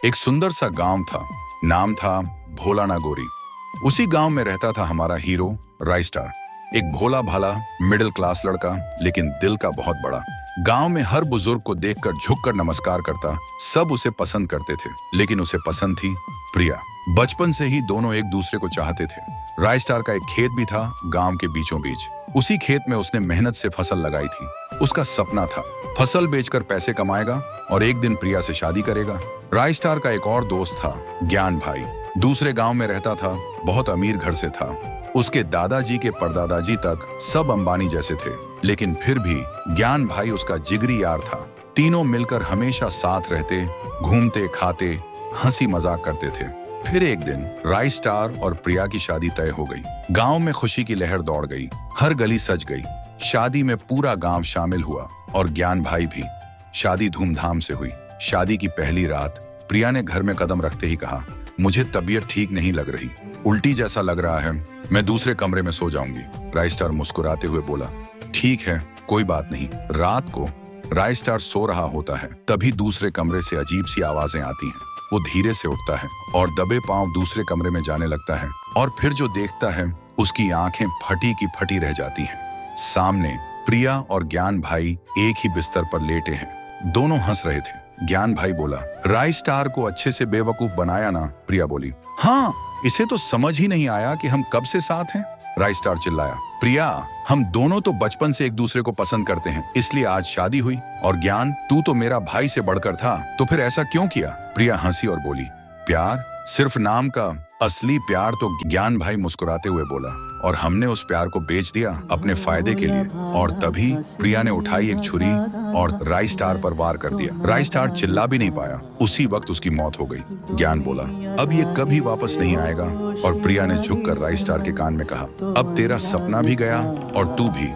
एक सुंदर सा गांव था। नाम था भोला नागोरी। उसी गांव में रहता था हमारा हीरो राइस्टार। एक भोला भाला मिडिल क्लास लड़का, लेकिन दिल का बहुत बड़ा। गांव में हर बुजुर्ग को देखकर झुककर नमस्कार करता। सब उसे पसंद करते थे, लेकिन उसे पसंद थी प्रिया। बचपन से ही दोनों एक दूसरे को चाहते थे। राइस्टार का एक खेत भी था गांव के बीचों बीच। उसी खेत में उसने मेहनत से फसल लगाई थी। उसका सपना था फसल बेचकर पैसे कमाएगा और एक दिन प्रिया से शादी करेगा। राइस्टार का एक और दोस्त था ज्ञान भाई। दूसरे गांव में रहता था, बहुत अमीर घर से था। उसके दादाजी के परदादाजी तक सब अंबानी जैसे थे, लेकिन फिर भी ज्ञान भाई उसका जिगरी यार था। तीनों मिलकर हमेशा साथ रहते, घूमते, खाते, हंसी मजाक करते थे। फिर एक दिन राइस्टार और प्रिया की शादी तय हो गई। गांव में खुशी की लहर दौड़ गई, हर गली सज गई। शादी में पूरा गांव शामिल हुआ और ज्ञान भाई भी। शादी धूमधाम से हुई। शादी की पहली रात प्रिया ने घर में कदम रखते ही कहा, मुझे तबीयत ठीक नहीं लग रही, उल्टी जैसा लग रहा है, मैं दूसरे कमरे में सो जाऊंगी। राइस्टार मुस्कुराते हुए बोला, ठीक है, कोई बात नहीं। रात को राइस्टार सो रहा होता है, तभी दूसरे कमरे से अजीब सी आवाजें आती हैं। वो धीरे से उठता है और दबे पांव दूसरे कमरे में जाने लगता है, और फिर जो देखता है उसकी आंखें फटी की फटी रह जाती हैं। सामने प्रिया और ज्ञान भाई एक ही बिस्तर पर लेटे हैं। दोनों हंस रहे थे। ज्ञान भाई बोला, राइस्टार को अच्छे से बेवकूफ बनाया ना? प्रिया बोली, हाँ, इसे तो समझ ही नहीं आया कि हम कब से साथ हैं। राइस्टार चिल्लाया, प्रिया, हम दोनों तो बचपन से एक दूसरे को पसंद करते हैं, इसलिए आज शादी हुई। और ज्ञान, तू तो मेरा भाई से बढ़कर था, तो फिर ऐसा क्यों किया? प्रिया हंसी और बोली, प्यार सिर्फ नाम का, असली प्यार तो। ज्ञान भाई मुस्कुराते हुए बोला, और हमने उस प्यार को बेच दिया अपने फायदे के लिए। और तभी प्रिया ने उठाई एक छुरी और राइस्टार पर वार कर दिया। राइस्टार चिल्ला भी नहीं पाया। उसी वक्त उसकी मौत हो गई। ज्ञान बोला, अब ये कभी वापस नहीं आएगा। और प्रिया ने झुककर राइस्टार के कान में कहा, अब तेरा सपना भी गया और तू भी।